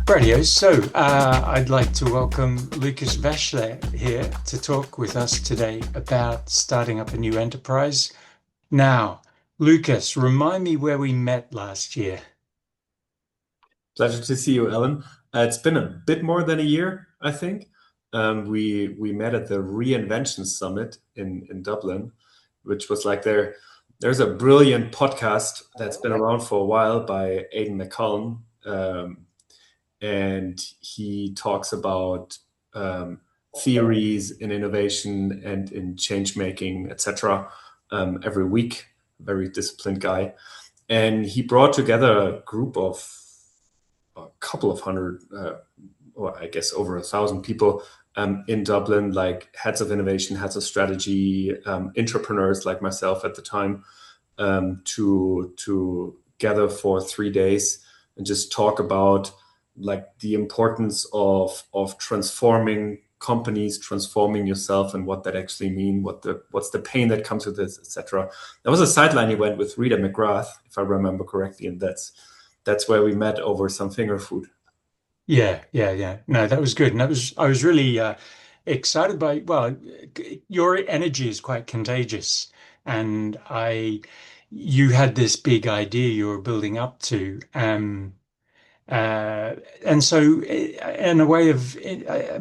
Radio. I'd like to welcome Lukas Waeschle here to talk with us today about starting up a new enterprise. Now, Lukas, remind me where we met last year. Pleasure to see you, Ellen. It's been a bit more than a year, I think. We met at the Reinvention Summit in Dublin, which was like there's a brilliant podcast that's been around for a while by Aidan McCullen, and he talks about theories in innovation and in change making, etc. Every week. Very disciplined guy, and he brought together a group of a couple of hundred, or I guess over 1,000 people in Dublin, like heads of innovation, heads of strategy, entrepreneurs like myself at the time, to gather for 3 days and just talk about like the importance of transforming companies, transforming yourself, and what that actually mean, what's the pain that comes with this, etc. There was a sideline he went with Rita McGrath, if I remember correctly, and that's where we met over some finger food. Yeah. No, that was good. And I was really excited your energy is quite contagious. And you had this big idea you were building up to. And so, in a way of,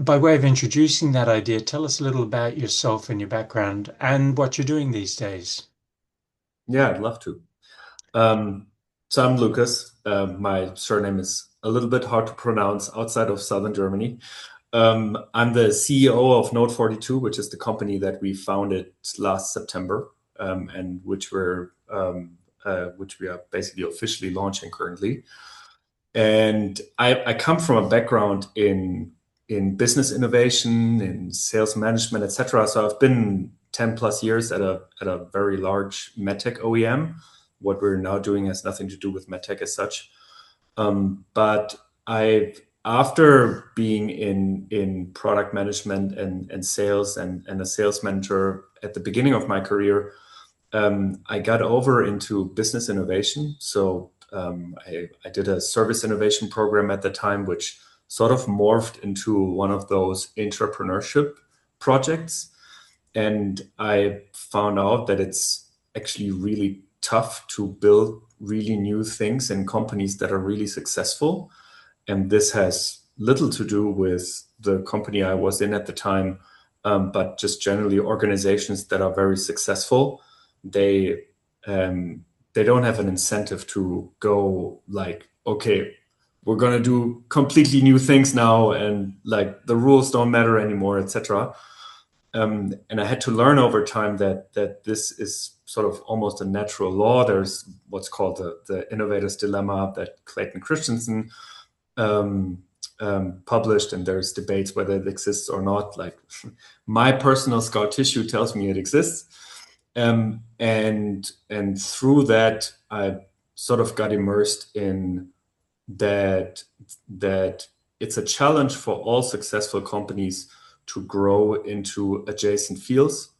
by way of introducing that idea, tell us a little about yourself and your background and what you're doing these days. Yeah, I'd love to. So I'm Lucas. My surname is a little bit hard to pronounce outside of Southern Germany. I'm the CEO of Node 42, which is the company that we founded last September, and which we are basically officially launching currently. And I come from a background in business innovation, in sales management, etc. So I've been 10 plus years at a very large medtech OEM. What we're now doing has nothing to do with medtech as such. But after being in product management and sales and a sales manager at the beginning of my career, I got over into business innovation. So I did a service innovation program at the time, which sort of morphed into one of those entrepreneurship projects. And I found out that it's actually really tough to build really new things in companies that are really successful. And this has little to do with the company I was in at the time, but just generally organizations that are very successful. They they don't have an incentive to go like, okay, we're gonna do completely new things now, and like the rules don't matter anymore, etc. And I had to learn over time that this is sort of almost a natural law. There's what's called the innovator's dilemma that Clayton Christensen published, and there's debates whether it exists or not. Like my personal scar tissue tells me it exists, and through that I sort of got immersed in that it's a challenge for all successful companies to grow into adjacent fields.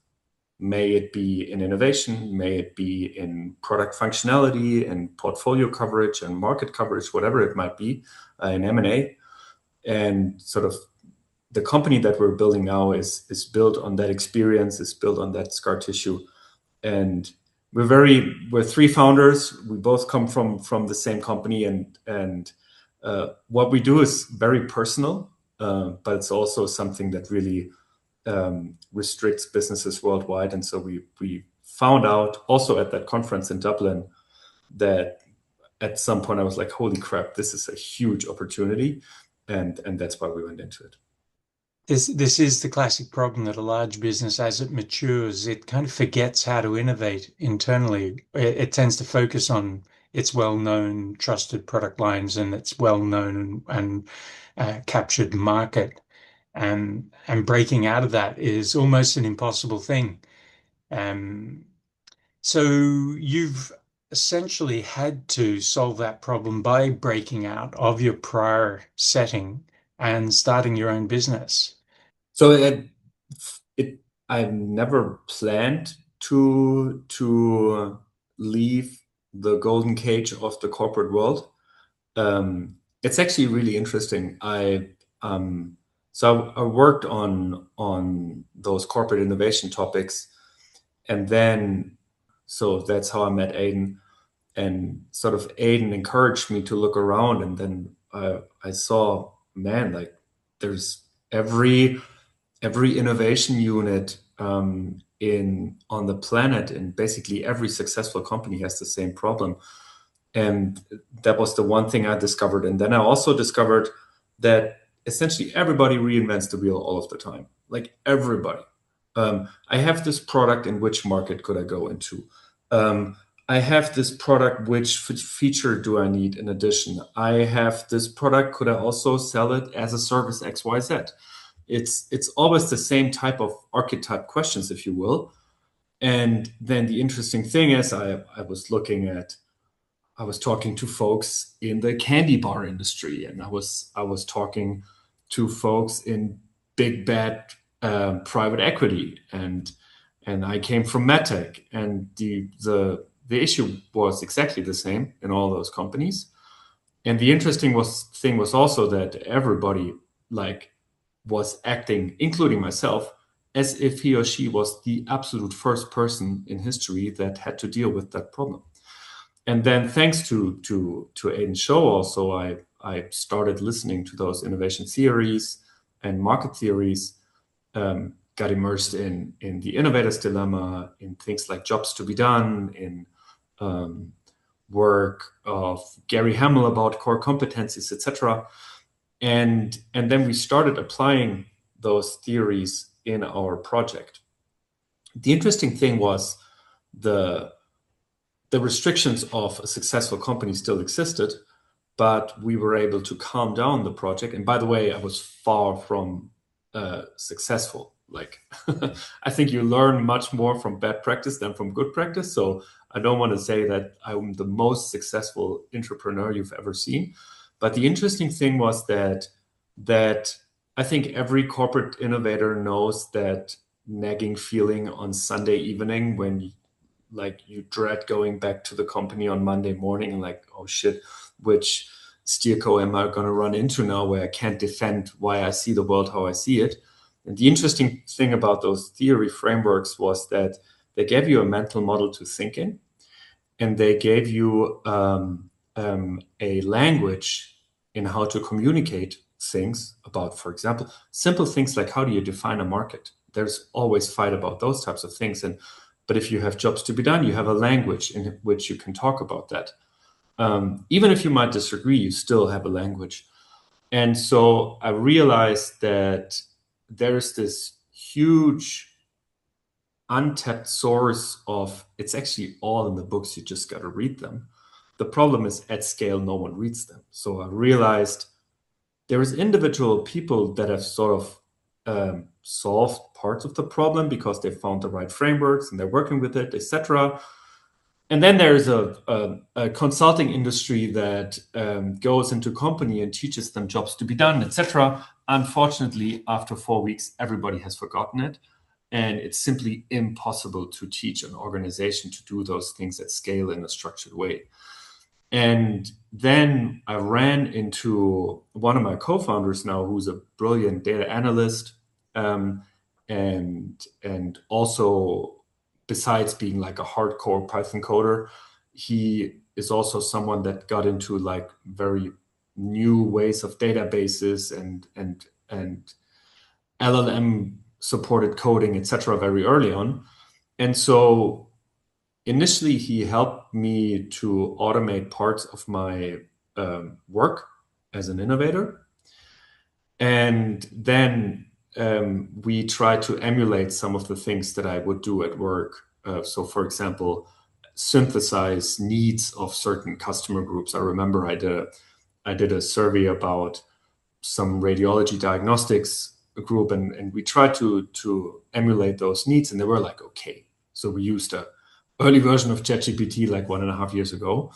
May it be in innovation, may it be in product functionality and portfolio coverage and market coverage, whatever it might be, in M&A. And sort of the company that we're building now is built on that experience, is built on that scar tissue. And we're three founders. We both come from the same company, and what we do is very personal, but it's also something that really restricts businesses worldwide. And so we found out also at that conference in Dublin that at some point I was like, holy crap, this is a huge opportunity, and that's why we went into it. This is the classic problem that a large business, as it matures, it kind of forgets how to innovate internally. It tends to focus on its well-known, trusted product lines and its well-known and captured market, and breaking out of that is almost an impossible thing. Um, so you've essentially had to solve that problem by breaking out of your prior setting and starting your own business. So it I've never planned to leave the golden cage of the corporate world. It's actually really interesting. So I worked on those corporate innovation topics, and then so that's how I met Aiden. And sort of Aiden encouraged me to look around, and then I saw, man, like there's every innovation unit in on the planet, and basically every successful company has the same problem. And that was the one thing I discovered. And then I also discovered that essentially everybody reinvents the wheel all of the time, like everybody. I have this product, in which market could I go into? I have this product, which feature do I need in addition? I have this product, could I also sell it as a service XYZ? It's always the same type of archetype questions, if you will. And then the interesting thing is I was talking to folks in the candy bar industry, and I was talking to folks in big bad private equity, and I came from medtech, and the issue was exactly the same in all those companies. And the interesting thing was also that everybody like was acting, including myself, as if he or she was the absolute first person in history that had to deal with that problem. And then thanks to Aiden's show also, I started listening to those innovation theories and market theories, got immersed in the innovator's dilemma, in things like jobs to be done, in work of Gary Hamel about core competencies, etc. And then we started applying those theories in our project. The interesting thing was the restrictions of a successful company still existed, but we were able to calm down the project. And by the way, I was far from successful. Like, I think you learn much more from bad practice than from good practice. So I don't want to say that I'm the most successful entrepreneur you've ever seen. But the interesting thing was that I think every corporate innovator knows that nagging feeling on Sunday evening when you dread going back to the company on Monday morning and like, oh shit, which steerco am I going to run into now where I can't defend why I see the world how I see it. And the interesting thing about those theory frameworks was that they gave you a mental model to think in, and they gave you a language in how to communicate things about, for example, simple things like how do you define a market? There's always fight about those types of things. But if you have jobs to be done, you have a language in which you can talk about that. Even if you might disagree, you still have a language. And so I realized that there's this huge untapped source of, it's actually all in the books, you just got to read them. The problem is at scale, no one reads them. So I realized there is individual people that have sort of solved parts of the problem because they found the right frameworks and they're working with it, etc. And then there's a consulting industry that goes into company and teaches them jobs to be done, etc. Unfortunately, after 4 weeks, everybody has forgotten it. And it's simply impossible to teach an organization to do those things at scale in a structured way. And then I ran into one of my co-founders now, who's a brilliant data analyst, and also, besides being like a hardcore Python coder, he is also someone that got into like very new ways of databases and LLM supported coding, etc. very early on. And so initially he helped me to automate parts of my work as an innovator. And then we tried to emulate some of the things that I would do at work. So for example, synthesize needs of certain customer groups. I remember I did a survey about some radiology diagnostics group, and we tried to emulate those needs, and they were like, okay. So we used a early version of ChatGPT like 1.5 years ago.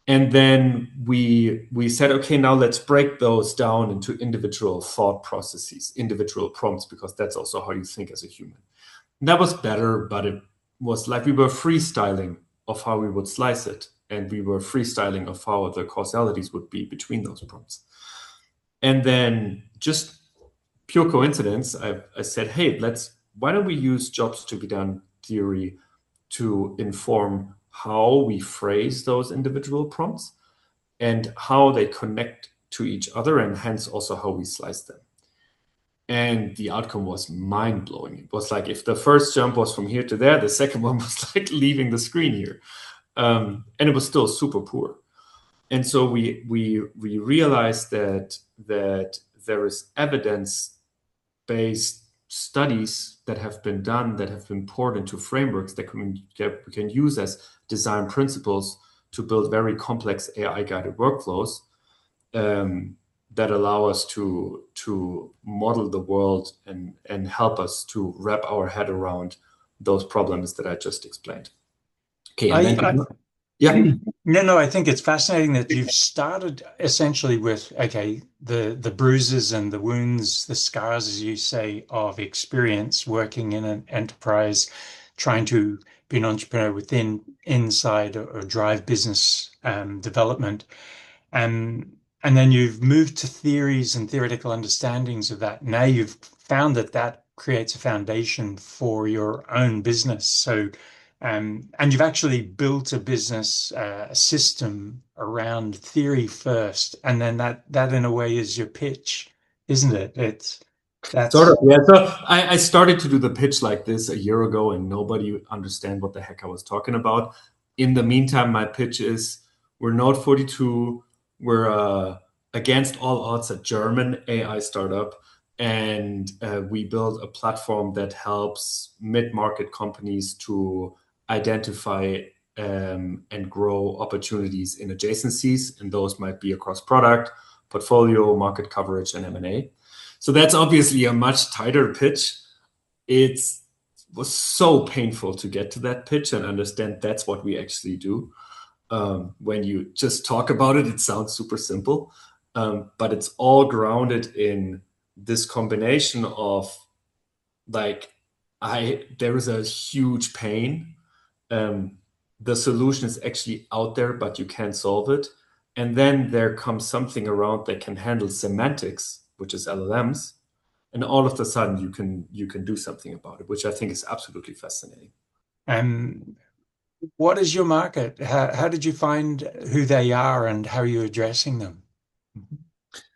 And then we said, okay, now let's break those down into individual thought processes, individual prompts, because that's also how you think as a human. And that was better, but it was like we were freestyling of how we would slice it. and we were freestyling of how the causalities would be between those prompts. And then just pure coincidence, I said, hey, why don't we use jobs to be done theory to inform how we phrase those individual prompts and how they connect to each other, and hence also how we slice them. And the outcome was mind-blowing. It was like if the first jump was from here to there, the second one was like leaving the screen here. And it was still super poor. And so we realized that there is evidence-based studies that have been done, that have been poured into frameworks that we can use as design principles to build very complex AI-guided workflows that allow us to model the world and help us to wrap our head around those problems that I just explained. Okay, and then yeah. No, I think it's fascinating that you've started essentially with, okay, the bruises and the wounds, the scars, as you say, of experience working in an enterprise, trying to be an entrepreneur inside or drive business development. And then you've moved to theories and theoretical understandings of that. Now you've found that creates a foundation for your own business. So, and you've actually built a business system around theory first, and then that in a way is your pitch, isn't it? That's sort of, yeah. So I started to do the pitch like this a year ago, and nobody understand what the heck I was talking about. In the meantime, my pitch is we're Node 42. We're against all odds a German AI startup, and we build a platform that helps mid-market companies to identify and grow opportunities in adjacencies, and those might be across product, portfolio, market coverage, and M&A. So that's obviously a much tighter pitch. It was so painful to get to that pitch and understand that's what we actually do. When you just talk about it, it sounds super simple, but it's all grounded in this combination of like, there is a huge pain. The solution is actually out there, but you can't solve it. And then there comes something around that can handle semantics, which is LLMs. And all of a sudden you can do something about it, which I think is absolutely fascinating. What is your market? How did you find who they are and how are you addressing them?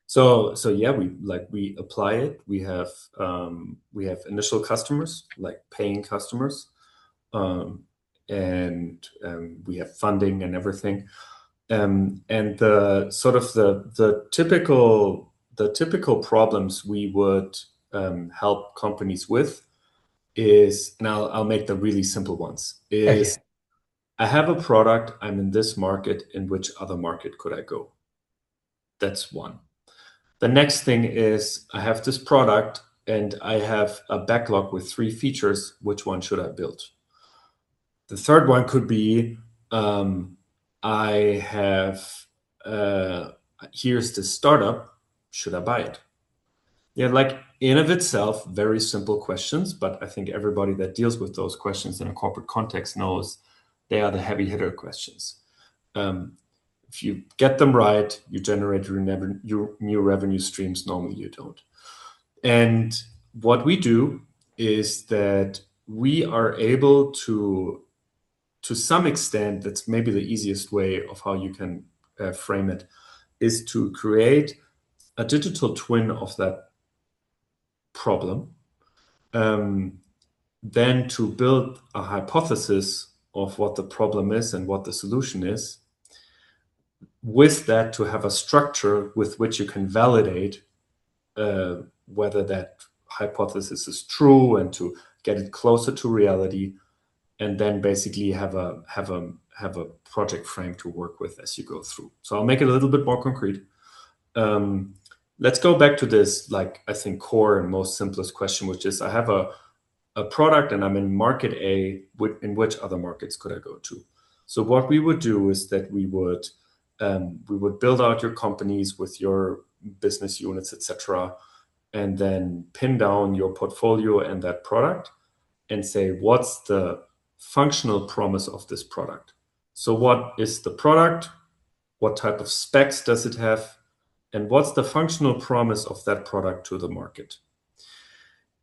So yeah, we apply it. We have initial customers, like paying customers, and we have funding and everything. And the sort of the typical problems we would help companies with is, and I'll make the really simple ones, is Okay. I have a product, I'm in this market, in which other market could I go? That's one. The next thing is I have this product and I have a backlog with 3 features, which one should I build? The third one could be I have here's the startup, should I buy it? Yeah, like in of itself, very simple questions, but I think everybody that deals with those questions in a corporate context knows they are the heavy hitter questions. If you get them right, you generate your new revenue streams. Normally you don't. And what we do is that we are able to some extent, that's maybe the easiest way of how you can frame it, is to create a digital twin of that problem, then to build a hypothesis of what the problem is and what the solution is. With that, to have a structure with which you can validate whether that hypothesis is true and to get it closer to reality, and then basically have a project frame to work with as you go through. So I'll make it a little bit more concrete. Let's go back to this, like, I think core and most simplest question, which is I have a product and I'm in market A, in which other markets could I go to? So what we would do is that we would build out your companies with your business units, etc., and then pin down your portfolio and that product and say, what's the functional promise of this product? So what is the product? What type of specs does it have? And what's the functional promise of that product to the market?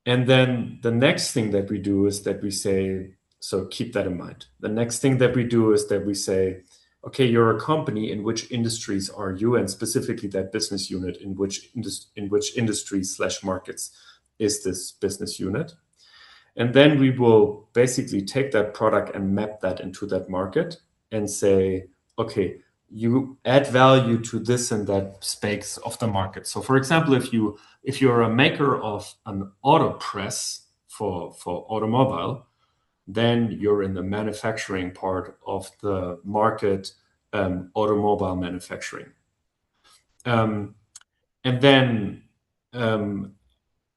And then the next thing that we do is that we say, so keep that in mind. The next thing that we do is that we say, okay, you're a company, in which industries are you? And specifically that business unit, in which industries / markets is this business unit? And then we will basically take that product and map that into that market and say, okay, you add value to this and that space of the market. So for example, if you're a maker of an auto press for automobile, then you're in the manufacturing part of the market, automobile manufacturing. And then, and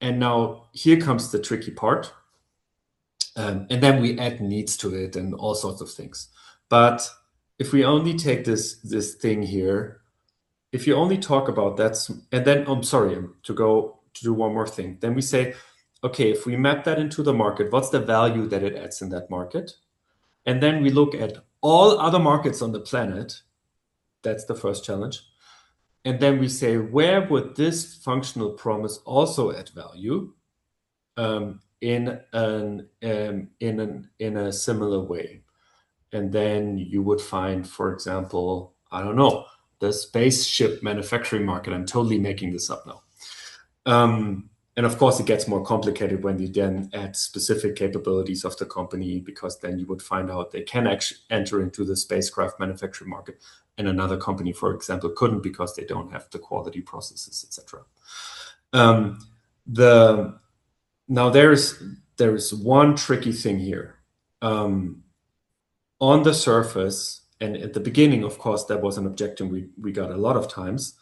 now here comes the tricky part. And then we add needs to it and all sorts of things. But if we only take this thing here, if you only talk about that, and then I'm sorry to do one more thing. Then we say, okay, if we map that into the market, what's the value that it adds in that market? And then we look at all other markets on the planet. That's the first challenge. And then we say, where would this functional promise also add value? In a similar way. And then you would find, for example, I don't know, the spaceship manufacturing market. I'm totally making this up now. And of course, it gets more complicated when you then add specific capabilities of the company, because then you would find out they can actually enter into the spacecraft manufacturing market, and another company, for example, couldn't because they don't have the quality processes, etc. Now there is one tricky thing here. On the surface, and at the beginning, of course, that was an objection we got a lot of times.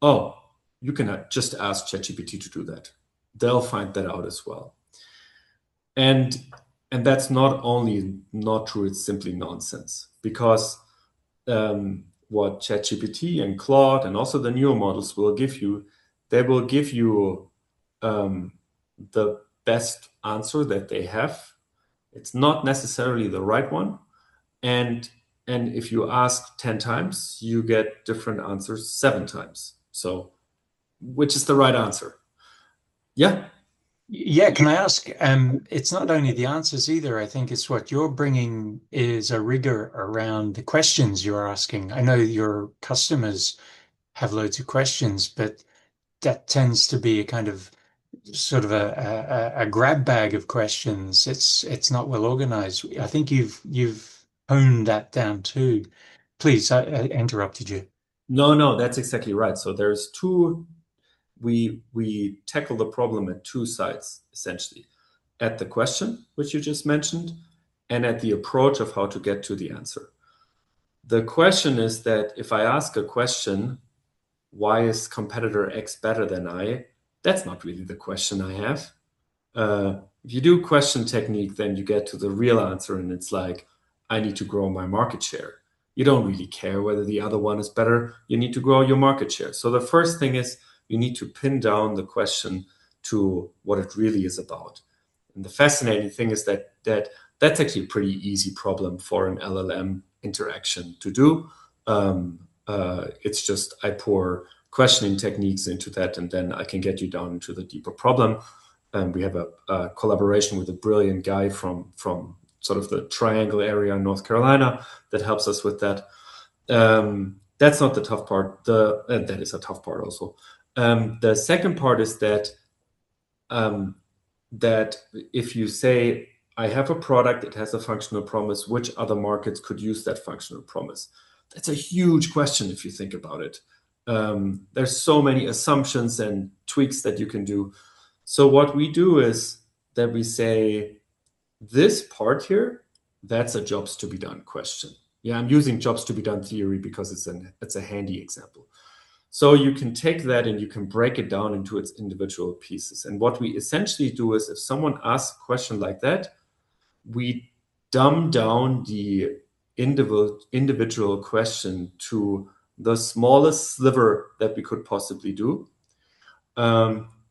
Oh, you can just ask ChatGPT to do that. They'll find that out as well. And that's not only not true, it's simply nonsense. Because what ChatGPT and Claude and also the newer models will give you, they will give you the best answer that they have. It's not necessarily the right one. And if you ask 10 times, you get different answers 7 times. So which is the right answer? Yeah. Yeah, can I ask? It's not only the answers either. I think it's what you're bringing is a rigor around the questions you're asking. I know your customers have loads of questions, but that tends to be a kind of sort of a grab bag of questions. It's not well organized. I think you've honed that down too. Please, I interrupted you. No, that's exactly right. So there's two. We tackle the problem at two sides, essentially, at the question, which you just mentioned, and at the approach of how to get to the answer. The question is that if I ask a question, why is competitor X better than I? That's not really the question I have. If you do question technique, then you get to the real answer, and it's like, I need to grow my market share. You don't really care whether the other one is better. You need to grow your market share. So the first thing is you need to pin down the question to what it really is about. And the fascinating thing is that's actually a pretty easy problem for an LLM interaction to do. It's just I pour questioning techniques into that, and then I can get you down into the deeper problem. And we have a collaboration with a brilliant guy from sort of the Triangle area in North Carolina that helps us with that. That's not the tough part. That is a tough part also. The second part is that if you say, I have a product, it has a functional promise, which other markets could use that functional promise? That's a huge question if you think about it. There's so many assumptions and tweaks that you can do. So what we do is that we say, this part here, that's a jobs to be done question. Yeah, I'm using jobs to be done theory because it's a handy example. So you can take that and you can break it down into its individual pieces. And what we essentially do is if someone asks a question like that, we dumb down the individual question to the smallest sliver that we could possibly do,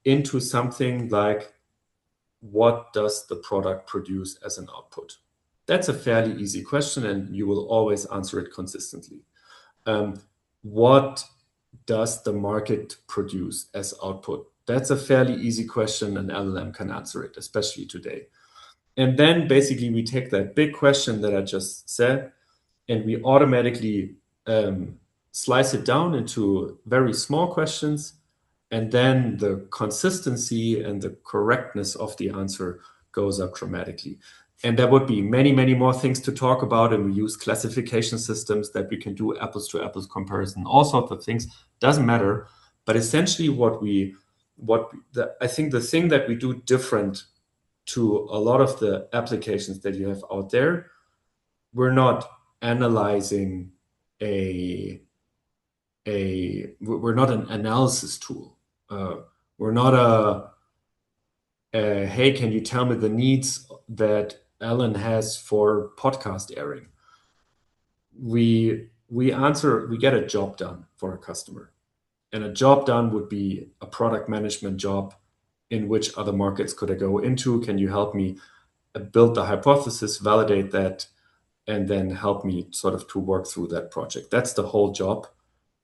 into something like, what does the product produce as an output? That's a fairly easy question, and you will always answer it consistently. What does the market produce as output? That's a fairly easy question. An LLM can answer it, especially today. And then basically we take that big question that I just said, and we automatically slice it down into very small questions. And then the consistency and the correctness of the answer goes up dramatically. And there would be many, many more things to talk about. And we use classification systems that we can do apples to apples comparison, all sorts of things. Doesn't matter. But essentially I think the thing that we do different to a lot of the applications that you have out there, we're not analyzing we're not an analysis tool. We're not hey, can you tell me the needs that Alan has for podcast airing? We get a job done for a customer. And a job done would be a product management job in which other markets could I go into? Can you help me build the hypothesis, validate that, and then help me sort of to work through that project? That's the whole job.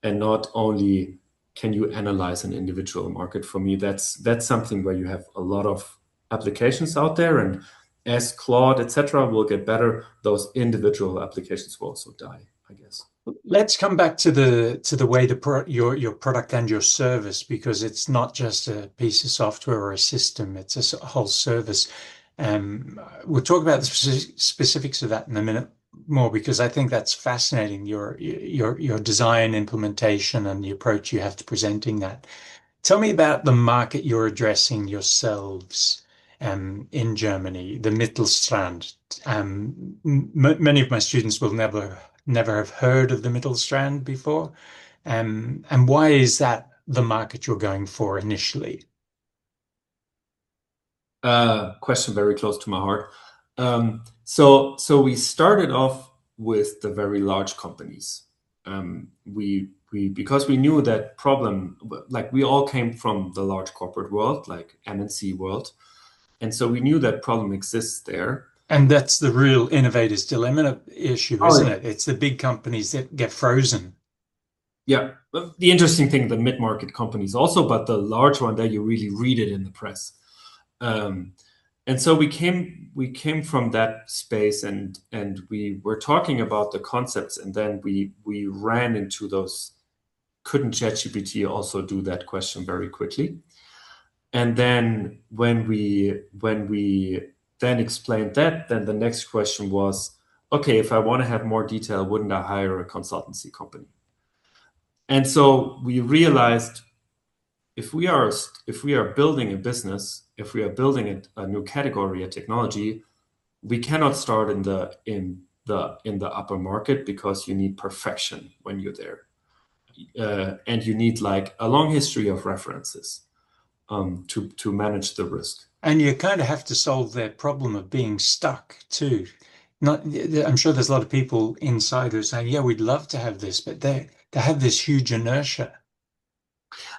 And not only can you analyze an individual market. For me, that's something where you have a lot of applications out there. And as Claude, etc., will get better, those individual applications will also die, I guess. Let's come back to the way your product and your service, because it's not just a piece of software or a system; it's a whole service. We'll talk about the specifics of that in a minute more, because I think that's fascinating. Your design, implementation, and the approach you have to presenting that. Tell me about the market you're addressing yourselves in Germany, the Mittelstand. Many of my students will never have heard of the Mittelstand before. And why is that the market you're going for initially? Question very close to my heart. So we started off with the very large companies. Because we knew that problem, like we all came from the large corporate world, like MNC world. And so we knew that problem exists there. And that's the real innovator's dilemma issue, isn't it? It's the big companies that get frozen. Yeah. The interesting thing, the mid-market companies also, but the large one there, you really read it in the press. And so we came from that space, and we were talking about the concepts, and then we ran into those. Couldn't ChatGPT also do that question very quickly? And then when we then explained that, then the next question was, okay, if I want to have more detail, wouldn't I hire a consultancy company? And so we realized if we are building a business, if we are building a new category, a technology, we cannot start in the upper market, because you need perfection when you're there, and you need like a long history of references to manage the risk. And you kind of have to solve their problem of being stuck too. I'm sure there's a lot of people inside who are saying, "Yeah, we'd love to have this," but they have this huge inertia.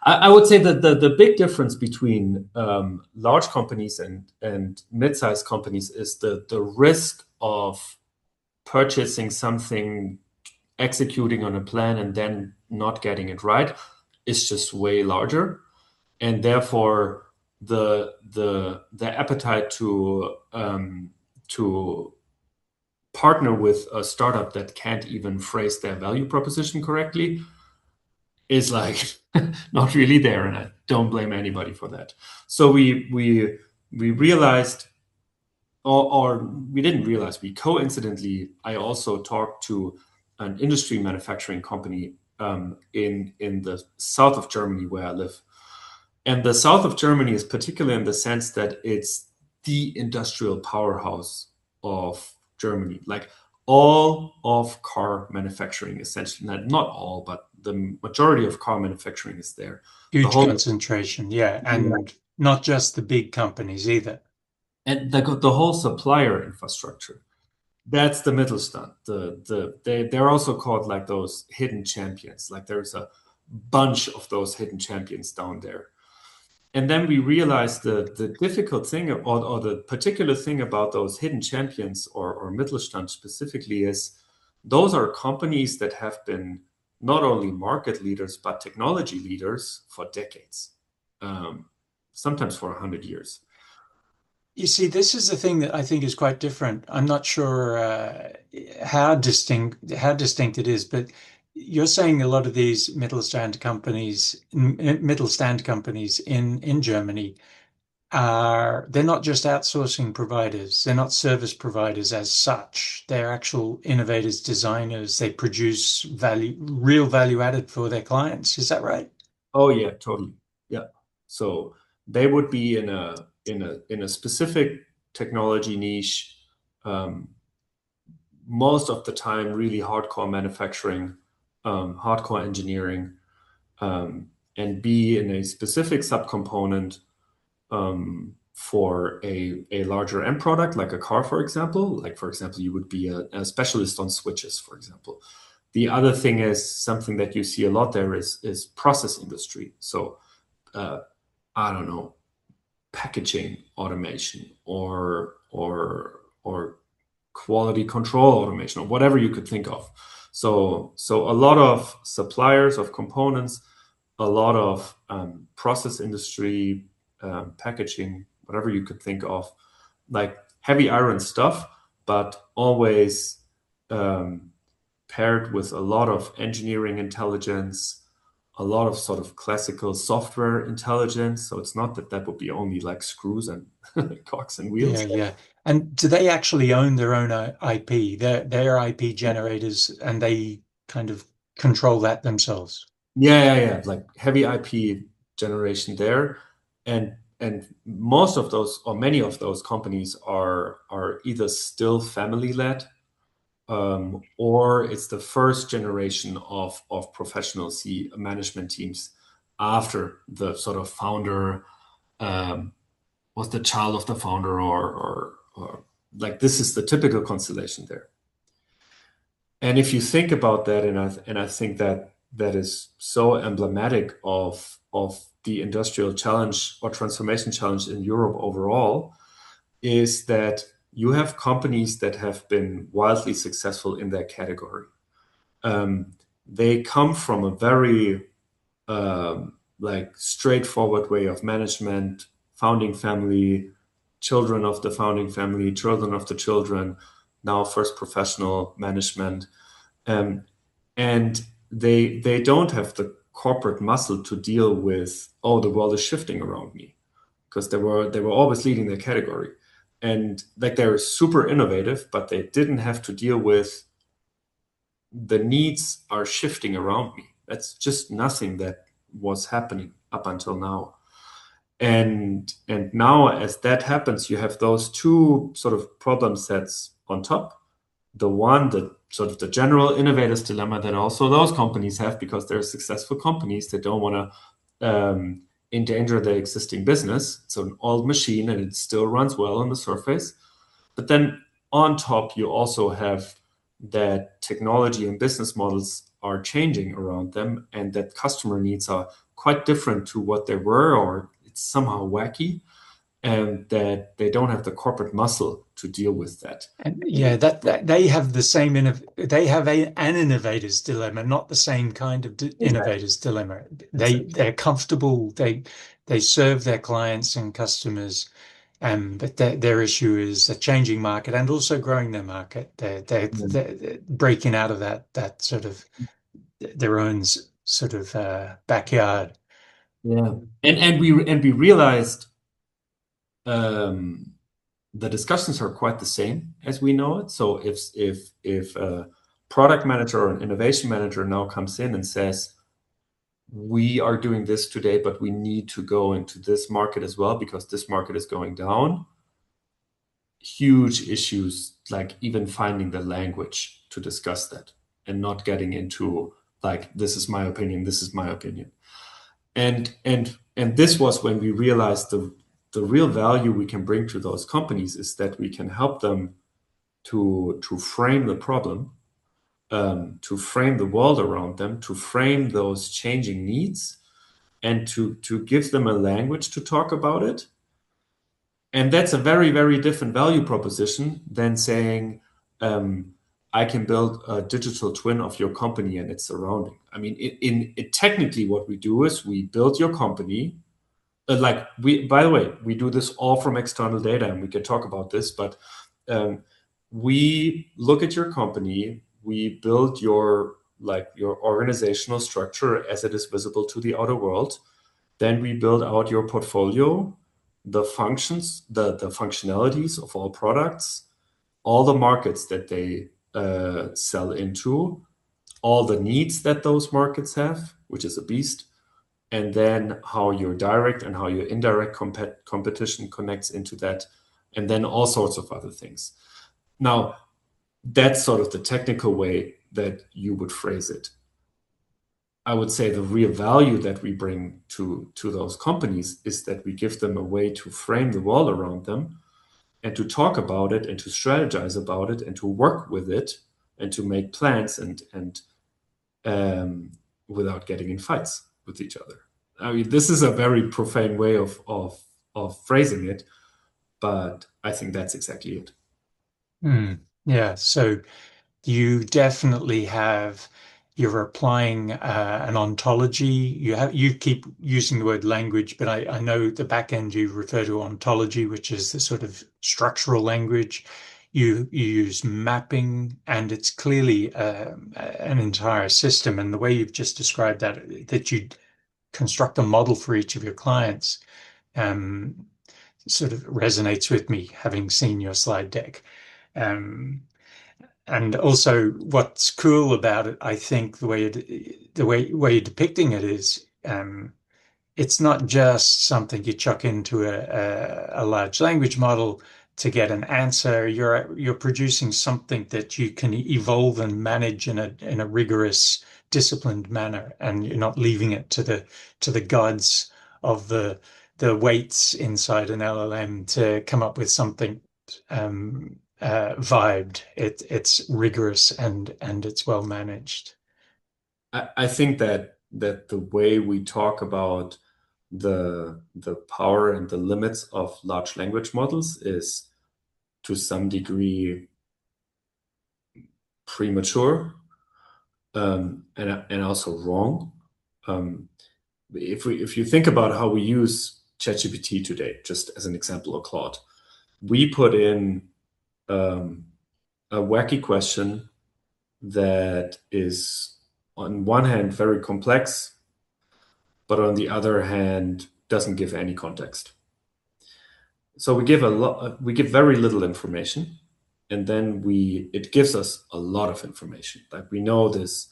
I would say that the big difference between large companies and mid-sized companies is the risk of purchasing something, executing on a plan, and then not getting it right is just way larger, and therefore the appetite to partner with a startup that can't even phrase their value proposition correctly is like not really there, and I don't blame anybody for that. So we realized, or we didn't realize, we coincidentally, I also talked to an industry manufacturing company in the south of Germany where I live. And the south of Germany is particular in the sense that it's the industrial powerhouse of Germany. Like all of car manufacturing, essentially, not all, but the majority of car manufacturing is there. Huge concentration, yeah. And not just the big companies either. And the whole supplier infrastructure. That's the Mittelstand. They're also called like those hidden champions. Like there's a bunch of those hidden champions down there. and then we realized the difficult thing, or the particular thing about those hidden champions, or Mittelstand specifically, is those are companies that have been not only market leaders but technology leaders for decades, sometimes for 100 years. You see, this is the thing that I think is quite different. I'm not sure how distinct it is, but you're saying a lot of these Mittelstand companies in Germany they're not just outsourcing providers, they're not service providers as such. They're actual innovators, designers. They produce real value added for their clients. Is that right? Oh yeah, totally. Yeah. So they would be in a specific technology niche, um, most of the time really hardcore manufacturing, hardcore engineering, and be in a specific subcomponent, for a larger end product, like a car, for example. Like, for example, you would be a specialist on switches, for example. The other thing is something that you see a lot there is process industry. So I don't know, packaging automation, or quality control automation, or whatever you could think of. So a lot of suppliers of components, a lot of process industry, packaging, whatever you could think of, like heavy iron stuff, but always um, paired with a lot of engineering intelligence, a lot of sort of classical software intelligence. So it's not that that would be only like screws and cogs and Yeah, wheels. yeah. And do they actually own their own IP? Their IP generators, and they kind of control that themselves. Yeah. Like heavy IP generation there, and most of those, or many of those companies are either still family led, or it's the first generation of professional management teams after the sort of founder um, was the child of the founder, or like this is the typical constellation there. And if you think about that, and I think that that is so emblematic of the industrial challenge or transformation challenge in Europe overall, is that you have companies that have been wildly successful in their category. Um, they come from a very like straightforward way of management, founding family, children of the founding family, children of the children, now first professional management, um, and they don't have the corporate muscle to deal with, oh, the world is shifting around me, because they were always leading their category, and like they're super innovative, but they didn't have to deal with the needs are shifting around me. That's just nothing that was happening up until now. And now, as that happens, you have those two sort of problem sets on top. The one, the sort of the general innovators dilemma that also those companies have, because they're successful companies that don't want to endanger their existing business. It's an old machine and it still runs well on the surface. But then on top, you also have that technology and business models are changing around them, and that customer needs are quite different to what they were, or it's somehow wacky, and that they don't have the corporate muscle to deal with that. And yeah, that they have the same they have an innovator's dilemma, not the same kind of Exactly. innovator's dilemma. Exactly. They're comfortable. They serve their clients and customers, but their issue is a changing market and also growing their market. Yeah. They're breaking out of that sort of their own sort of backyard. Yeah. And we realized um, the discussions are quite the same as we know it. So if a product manager or an innovation manager now comes in and says, we are doing this today, but we need to go into this market as well because this market is going down, huge issues, like even finding the language to discuss that, and not getting into like, this is my opinion, this is my opinion. And this was when we realized the real value we can bring to those companies is that we can help them to frame the problem, to frame the world around them, to frame those changing needs, and to give them a language to talk about it. And that's a very, very different value proposition than saying, I can build a digital twin of your company and its surrounding. I mean, technically what we do is we build your company. By the way, we do this all from external data, and we can talk about this, but we look at your company, we build your organizational structure as it is visible to the outer world. Then we build out your portfolio, the functions, the functionalities of all products, all the markets that they sell into, all the needs that those markets have, which is a beast, and then how your direct and how your indirect competition connects into that, and then all sorts of other things. Now, that's sort of the technical way that you would phrase it. I would say the real value that we bring to those companies is that we give them a way to frame the world around them and to talk about it and to strategize about it and to work with it and to make plans and without getting in fights with each other. I mean, this is a very profane way of phrasing it, but I think that's exactly it. Yeah, so you definitely have, you're applying an ontology. You keep using the word language, but I know the back end you refer to ontology, which is the sort of structural language. You use mapping, and it's clearly an entire system. And the way you've just described that you construct a model for each of your clients, sort of resonates with me, having seen your slide deck. And also, what's cool about it, I think, the way you're depicting it is, it's not just something you chuck into a large language model to get an answer. You're producing something that you can evolve and manage in a rigorous, disciplined manner, and you're not leaving it to the gods of the weights inside an LLM to come up with something vibed. It's rigorous and it's well managed. I think that the way we talk about the power and the limits of large language models is to some degree premature, and also wrong. If you think about how we use ChatGPT today, just as an example, or Claude, we put in a wacky question that is on one hand very complex, but on the other hand doesn't give any context. So we give very little information, and then it gives us a lot of information. Like, we know this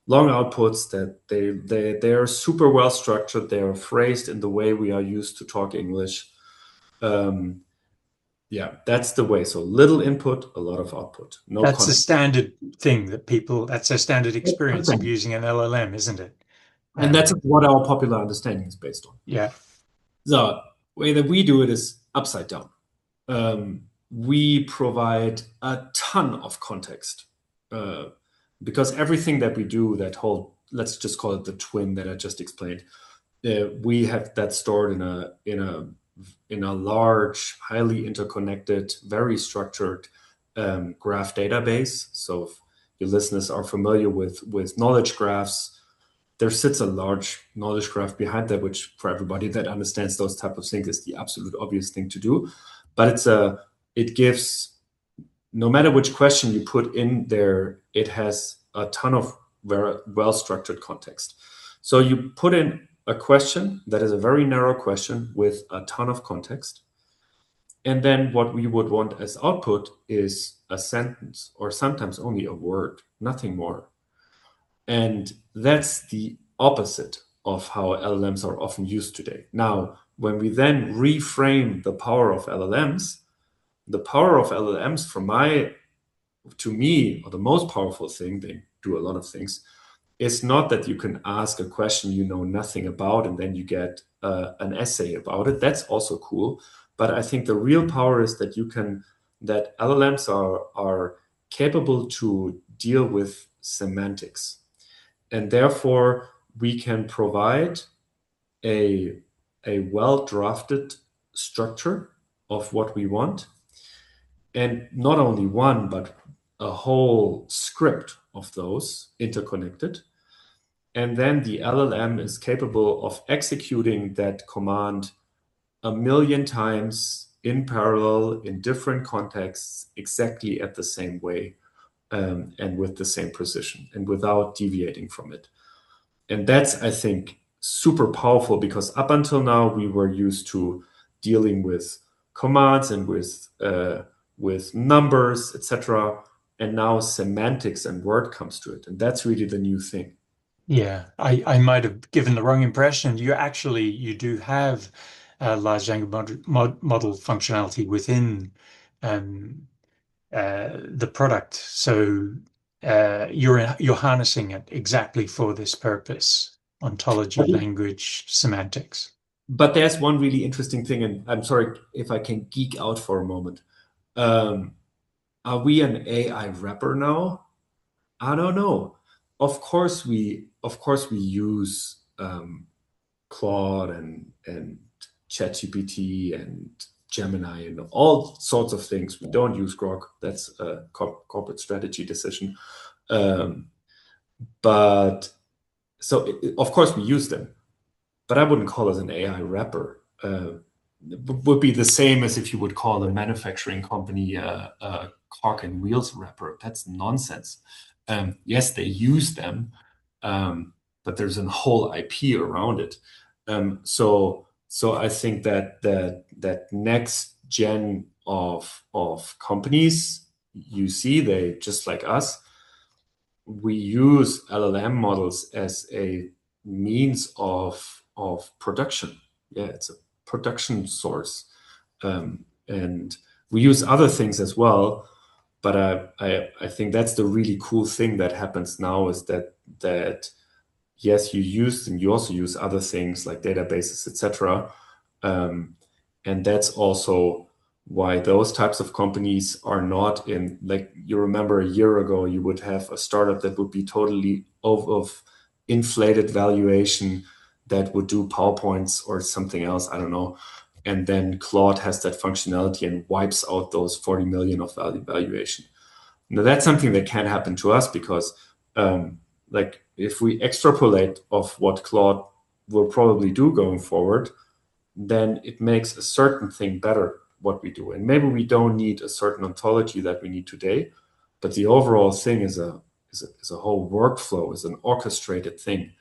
long outputs that they are super well structured. They are phrased in the way we are used to talk English. Yeah, that's the way. So little input, a lot of output. No That's the context. standard thing that's a standard experience of using an LLM, isn't it? And that's what our popular understanding is based on. Yeah. The way that we do it is upside down. We provide a ton of context, because everything that we do, let's just call it the twin that I just explained, we have that stored in a large, highly interconnected, very structured graph database. So if your listeners are familiar with knowledge graphs, there sits a large knowledge graph behind that, which for everybody that understands those type of things is the absolute obvious thing to do. But it gives, no matter which question you put in there, it has a ton of very well-structured context. So you put in a question that is a very narrow question with a ton of context. And then what we would want as output is a sentence, or sometimes only a word, nothing more. And that's the opposite of how LLMs are often used today. Now, when we then reframe the power of LLMs, to me, or the most powerful thing, they do a lot of things, is not that you can ask a question you know nothing about and then you get an essay about it. That's also cool. But I think the real power is that that LLMs are capable to deal with semantics. And therefore, we can provide a well-drafted structure of what we want, and not only one, but a whole script of those interconnected. And then the LLM is capable of executing that command a million times in parallel in different contexts, exactly at the same way, and with the same precision and without deviating from it. And that's, I think, super powerful, because up until now we were used to dealing with commands and with numbers, etc. And now semantics and word comes to it, and that's really the new thing. Yeah, I might have given the wrong impression. You do have large language model functionality within um, the product. So you're harnessing it exactly for this purpose, ontology, language, semantics. But there's one really interesting thing, and I'm sorry if I can geek out for a moment. Um, are we an AI wrapper now? I don't know. Of course we use Claude and ChatGPT and Gemini and all sorts of things. We don't use Grok. That's a corporate strategy decision. Um, but so of course we use them, but I wouldn't call us an AI wrapper. Would be the same as if you would call a manufacturing company a cock and wheels wrapper. That's nonsense. Yes, they use them, but there's a whole IP around it. So I think that next gen of companies, you see, they just like us, we use LLM models as a means of production. Yeah, it's a production source, and we use other things as well. But I think that's the really cool thing that happens now, is that yes, you use them, you also use other things like databases, etc. And that's also why those types of companies are not in, like, you remember a year ago, you would have a startup that would be totally of inflated valuation, that would do PowerPoints or something else, I don't know. And then Claude has that functionality and wipes out those 40 million of valuation. Now that's something that can happen to us, because like, if we extrapolate of what Claude will probably do going forward, then it makes a certain thing better what we do. And maybe we don't need a certain ontology that we need today, but the overall thing is a whole workflow, is an orchestrated thing.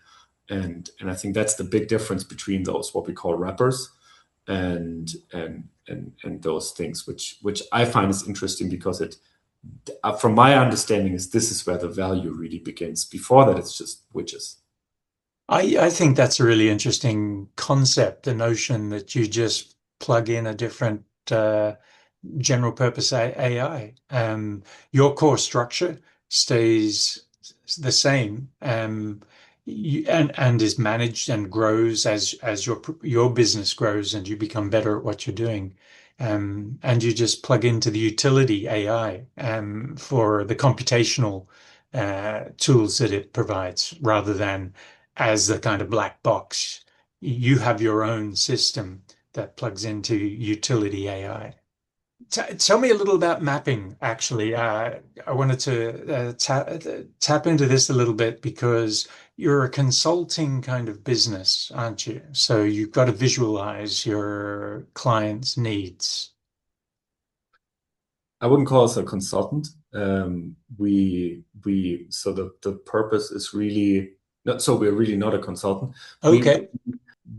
And I think that's the big difference between those, what we call wrappers, and those things, which I find is interesting, because it, from my understanding, is this is where the value really begins. Before that, it's just witches. I think that's a really interesting concept, the notion that you just plug in a different general purpose AI. Your core structure stays the same, and is managed and grows as your business grows and you become better at what you're doing. And you just plug into the utility AI for the computational tools that it provides, rather than as the kind of black box. You have your own system that plugs into utility AI. Tell me a little about mapping, actually. I wanted to tap into this a little bit, because you're a consulting kind of business, aren't you? So you've got to visualize your clients' needs. I wouldn't call us a consultant. So the purpose is really not, so we're really not a consultant. We Okay.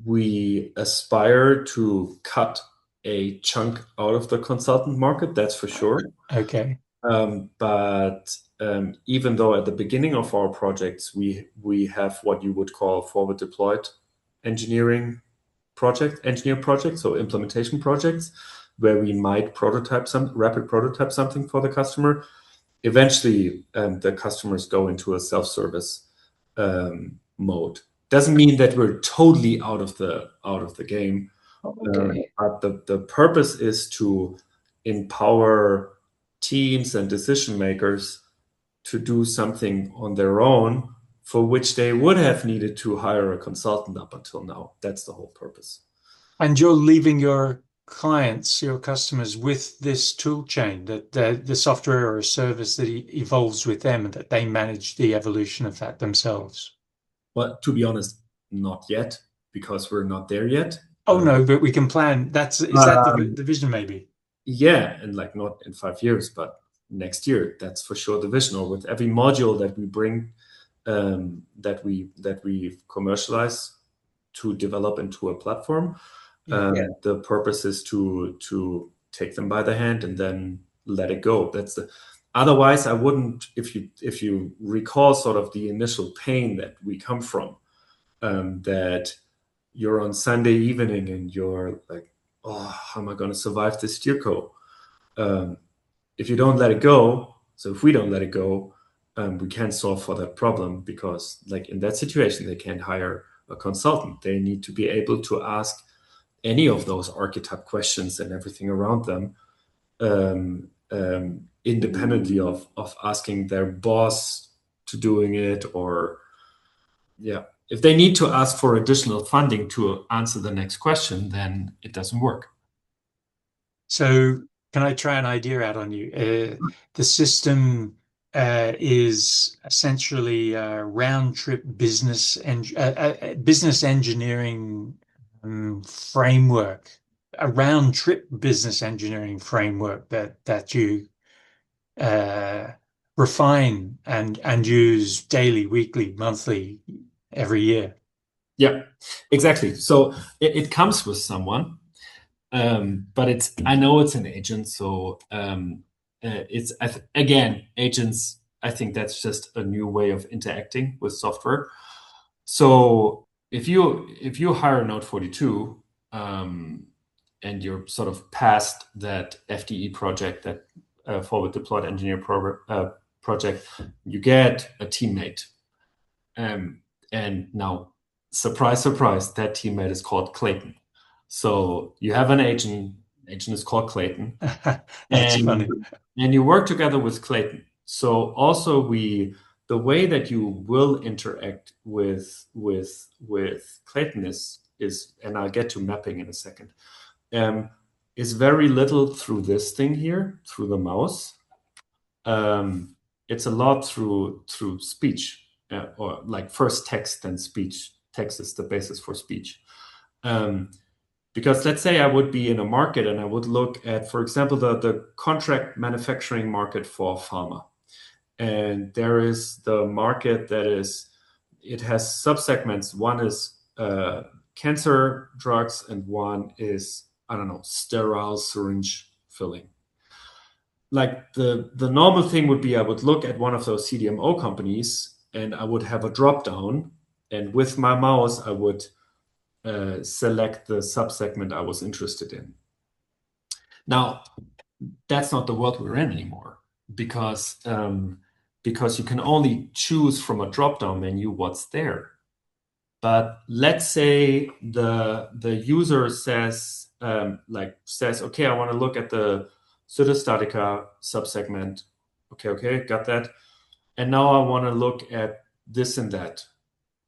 we aspire to cut a chunk out of the consultant market, that's for sure. Okay. But even though at the beginning of our projects, we have what you would call forward deployed engineer projects, so implementation projects, where we might rapid prototype something for the customer. Eventually, the customers go into a self-service mode. Doesn't mean that we're totally out of the game, Okay. but the purpose is to empower teams and decision makers to do something on their own for which they would have needed to hire a consultant up until now. That's the whole purpose. And you're leaving your clients, your customers, with this tool chain, that the software or a service that evolves with them, and that they manage the evolution of that themselves. But to be honest, not yet, because we're not there yet. Oh no, but we can plan. Is that the vision maybe? Yeah, and like not in 5 years, but next year. That's for sure the vision. Or with every module that we bring, that we commercialize to develop into a platform. The purpose is to take them by the hand and then let it go. Otherwise I wouldn't. If you recall sort of the initial pain that we come from, that you're on Sunday evening and you're like, oh, how am I going to survive this steerco? If you don't let it go, so if we don't let it go, we can't solve for that problem, because like in that situation, they can't hire a consultant. They need to be able to ask any of those archetype questions and everything around them, independently of asking their boss to doing it, or if they need to ask for additional funding to answer the next question, then it doesn't work. So can I try an idea out on you? The system is essentially a round trip business engineering framework, a round trip business engineering framework that you refine and use daily, weekly, monthly, every year. Yeah, exactly. So it comes with someone, but I know it's an agent. So again, agents, I think that's just a new way of interacting with software. So if you hire a Node 42, and you're sort of past that FDE project, that forward deployed engineer project, you get a teammate. And now, surprise, surprise, that teammate is called Clayton. So you have an agent is called Clayton. That's funny. And you work together with Clayton. So also the way that you will interact with Clayton is, and I'll get to mapping in a second, is very little through this thing here, through the mouse. It's a lot through speech, or like first text, then speech. Text is the basis for speech. Because let's say I would be in a market and I would look at, for example, the contract manufacturing market for pharma. And there is the market it has subsegments. One is cancer drugs, and one is, I don't know, sterile syringe filling. Like the normal thing would be, I would look at one of those CDMO companies and I would have a drop down, and with my mouse, I would select the subsegment I was interested in. Now, that's not the world we're in anymore, because you can only choose from a drop-down menu what's there. But let's say the user says, okay, I want to look at the pseudostatica subsegment. Okay, got that. And now I want to look at this and that,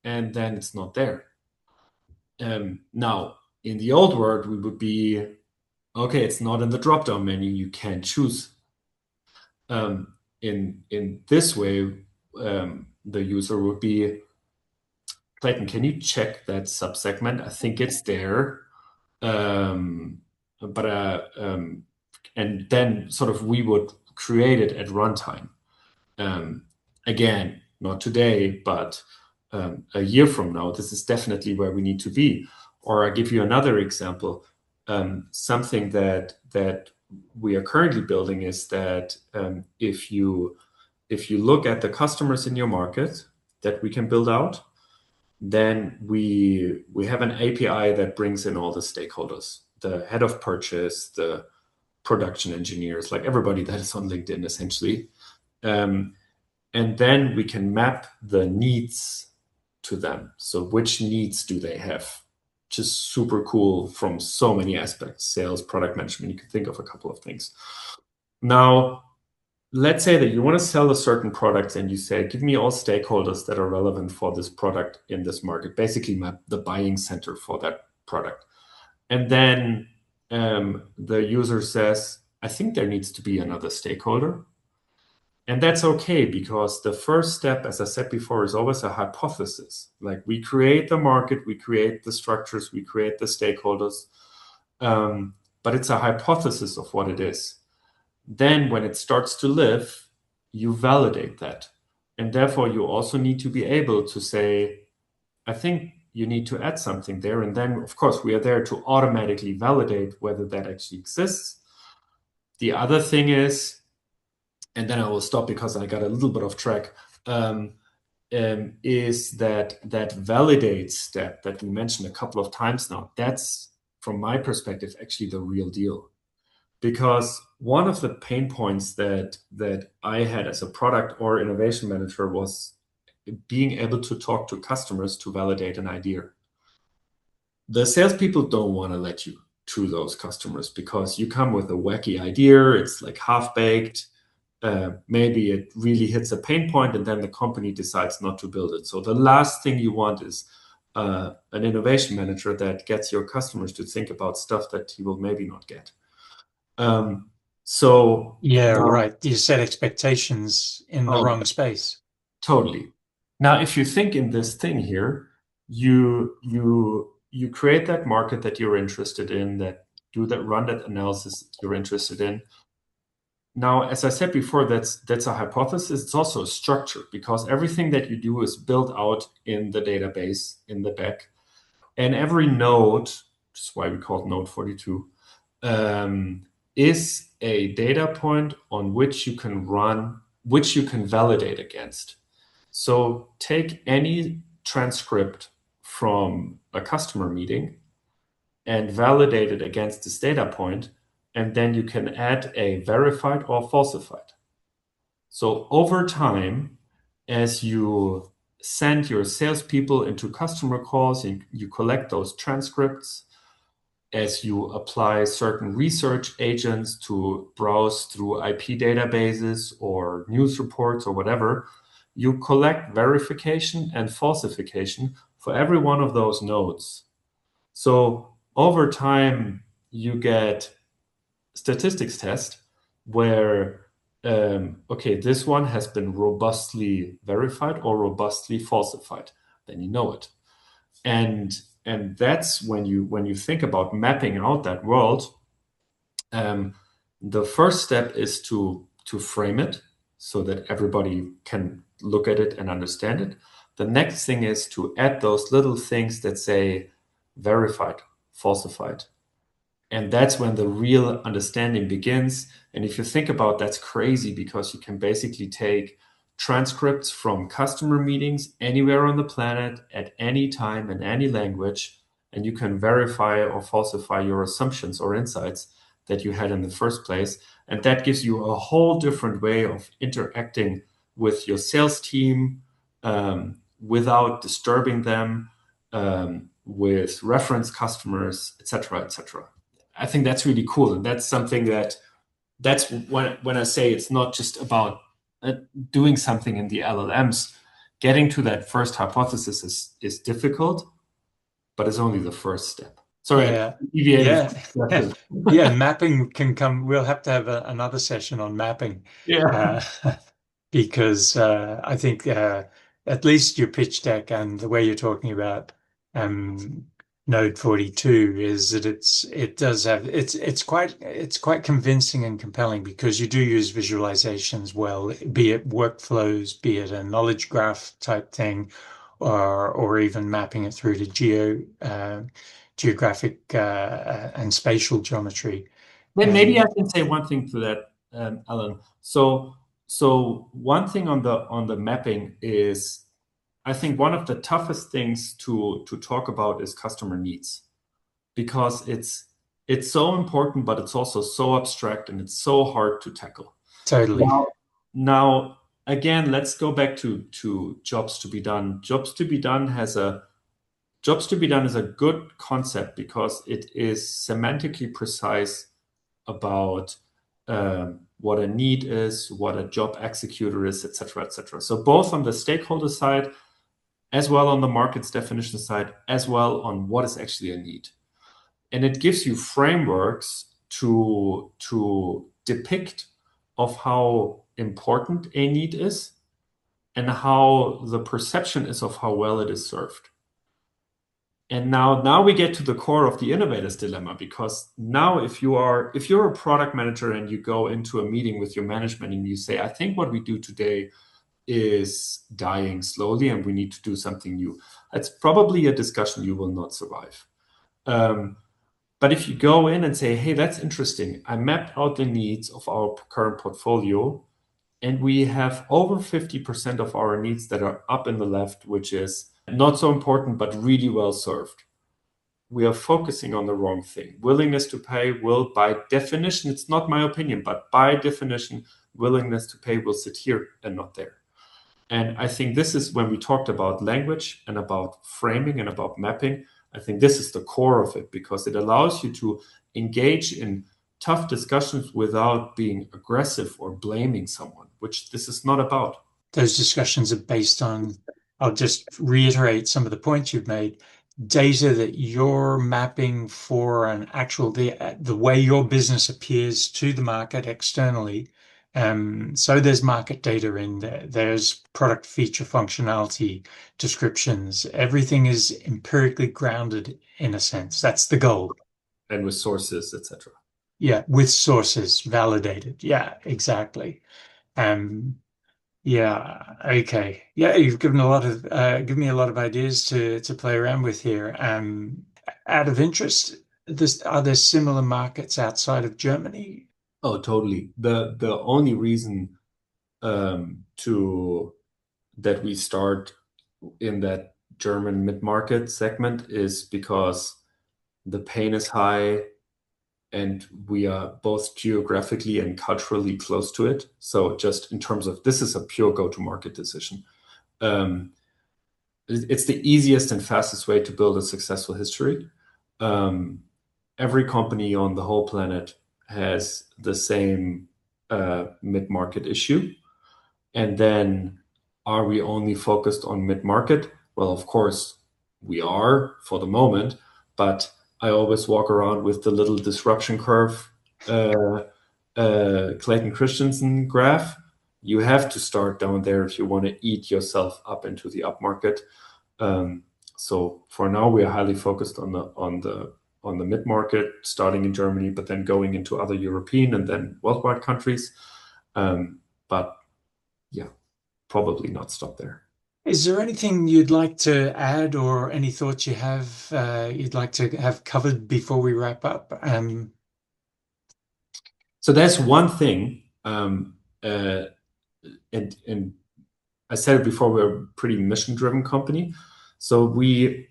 and then it's not there. Now, in the old world, we would be, okay, it's not in the drop-down menu, you can't choose. In this way, the user would be, Clayton, can you check that subsegment? I think it's there. And then sort of we would create it at runtime. Again, not today, but a year from now, this is definitely where we need to be. Or I give you another example. Something that we are currently building is that if you look at the customers in your market that we can build out, then we have an API that brings in all the stakeholders, the head of purchase, the production engineers, like everybody that is on LinkedIn, essentially. And then we can map the needs to them. So which needs do they have? Just super cool from so many aspects: sales, product management. You can think of a couple of things. Now, let's say that you want to sell a certain product and you say, give me all stakeholders that are relevant for this product in this market, basically the buying center for that product. And then the user says, I think there needs to be another stakeholder. And that's okay, because the first step, as I said before, is always a hypothesis. Like, we create the market, we create the structures, we create the stakeholders, but it's a hypothesis of what it is. Then when it starts to live, you validate that. And therefore, you also need to be able to say, I think you need to add something there. And then, of course, we are there to automatically validate whether that actually exists. The other thing is, and then I will stop because I got a little bit off track, is that validate step that we mentioned a couple of times now. That's, from my perspective, actually the real deal. Because one of the pain points that I had as a product or innovation manager was being able to talk to customers to validate an idea. The salespeople don't want to let you to those customers because you come with a wacky idea. It's like half-baked. Maybe it really hits a pain point, and then the company decides not to build it. So the last thing you want is an innovation manager that gets your customers to think about stuff that he will maybe not get. So Yeah, now, right. You set expectations in the wrong space. totally. Now, if you think in this thing here, you create that market that you're interested in, that run that analysis that you're interested in. Now, as I said before, that's a hypothesis. It's also a structure, because everything that you do is built out in the database in the back, and every node, which is why we call it node 42, is a data point on which you can validate against. So take any transcript from a customer meeting and validate it against this data point, and then you can add a verified or falsified. So over time, as you send your salespeople into customer calls, you collect those transcripts, as you apply certain research agents to browse through IP databases or news reports or whatever, you collect verification and falsification for every one of those nodes. So over time, you get statistics test where, okay, this one has been robustly verified or robustly falsified. Then you know it. And that's when you think about mapping out that world, the first step is to frame it so that everybody can look at it and understand it. The next thing is to add those little things that say verified, falsified. And that's when the real understanding begins. And if you think about, that's crazy, because you can basically take transcripts from customer meetings anywhere on the planet at any time in any language, and you can verify or falsify your assumptions or insights that you had in the first place. And that gives you a whole different way of interacting with your sales team without disturbing them, with reference customers, etc., etc. I think that's really cool. And that's something that's when I say it's not just about doing something in the LLMs. Getting to that first hypothesis is difficult, but it's only the first step. Sorry, Yeah. I deviated. Yeah. Yeah, mapping can come. We'll have to have another session on mapping. Yeah. Because I think at least your pitch deck and the way you're talking about Node 42 is that it's quite convincing and compelling, because you do use visualizations well, be it workflows, be it a knowledge graph type thing, or even mapping it through to geographic and spatial geometry. Then maybe I can say one thing to that, Alan. So one thing on the mapping is, I think one of the toughest things to talk about is customer needs, because it's so important, but it's also so abstract and it's so hard to tackle. Totally. Now again, let's go back to jobs to be done. Jobs to be done is a good concept because it is semantically precise about what a need is, what a job executor is, etc., etc. So both on the stakeholder side, as well on the markets definition side, as well on what is actually a need. And it gives you frameworks to depict of how important a need is and how the perception is of how well it is served. And now we get to the core of the innovator's dilemma, because now if you're a product manager and you go into a meeting with your management and you say, I think what we do today is dying slowly and we need to do something new, that's probably a discussion you will not survive. But if you go in and say, hey, that's interesting, I mapped out the needs of our current portfolio, and we have over 50% of our needs that are up in the left, which is not so important, but really well served. We are focusing on the wrong thing. Willingness to pay will, by definition, it's not my opinion, but by definition, willingness to pay will sit here and not there. And I think this is when we talked about language and about framing and about mapping. I think this is the core of it, because it allows you to engage in tough discussions without being aggressive or blaming someone, which this is not about. Those discussions are based on, I'll just reiterate some of the points you've made, data that you're mapping for an actual, the way your business appears to the market externally. So there's market data in there. There's product feature functionality descriptions. Everything is empirically grounded in a sense. That's the goal. And with sources, etc. Yeah, with sources validated. Yeah, exactly. Yeah, okay. Yeah, you've given me a lot of ideas to play around with here. Out of interest, are there similar markets outside of Germany? Oh, totally. The only reason that we start in that German mid-market segment is because the pain is high and we are both geographically and culturally close to it. So just in terms of, this is a pure go-to-market decision. It's the easiest and fastest way to build a successful history. Every company on the whole planet has the same mid-market issue. And then are we only focused on mid-market? Well, of course, we are for the moment, but I always walk around with the little disruption curve Clayton Christensen graph. You have to start down there if you want to eat yourself up into the upmarket. So for now, we are highly focused on the mid-market, starting in Germany, but then going into other European and then worldwide countries. But yeah, probably not stop there. Is there anything you'd like to add, or any thoughts you have you'd like to have covered before we wrap up? So that's one thing, and I said it before, we're a pretty mission-driven company. So we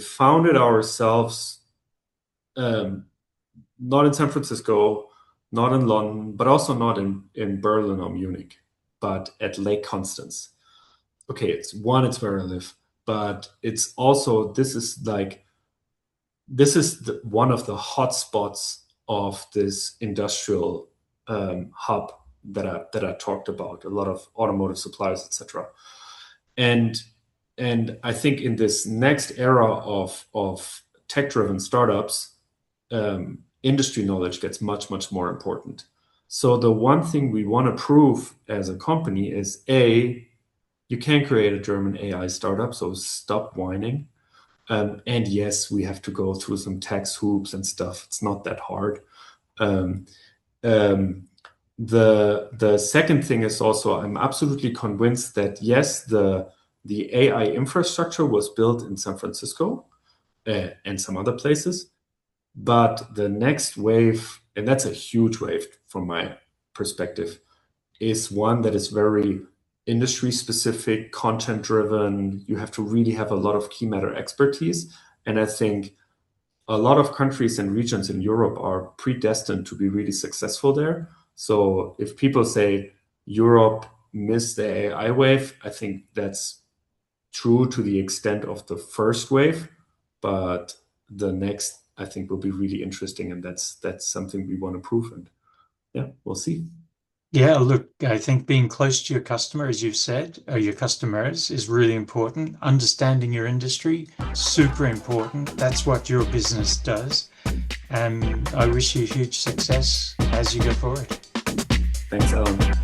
founded ourselves not in San Francisco, not in London, but also not in Berlin or Munich, but at Lake Constance. Okay, it's where I live, but it's also, this is one of the hot spots of this industrial hub that I talked about, a lot of automotive suppliers, etc. And I think in this next era of tech-driven startups, industry knowledge gets much, much more important. So the one thing we want to prove as a company is, A, you can create a German AI startup, so stop whining. And yes, we have to go through some tax hoops and stuff. It's not that hard. The second thing is also, I'm absolutely convinced that yes, the AI infrastructure was built in San Francisco and some other places, but the next wave, and that's a huge wave from my perspective, is one that is very industry specific, content driven. You have to really have a lot of key matter expertise. And I think a lot of countries and regions in Europe are predestined to be really successful there. So if people say Europe missed the AI wave, I think that's true to the extent of the first wave, but the next, I think, will be really interesting, and that's something we want to prove. And yeah, we'll see. Yeah, look, I think being close to your customer, as you've said, or your customers, is really important. Understanding your industry, super important. That's what your business does. And I wish you huge success as you go forward. Thanks, Alan.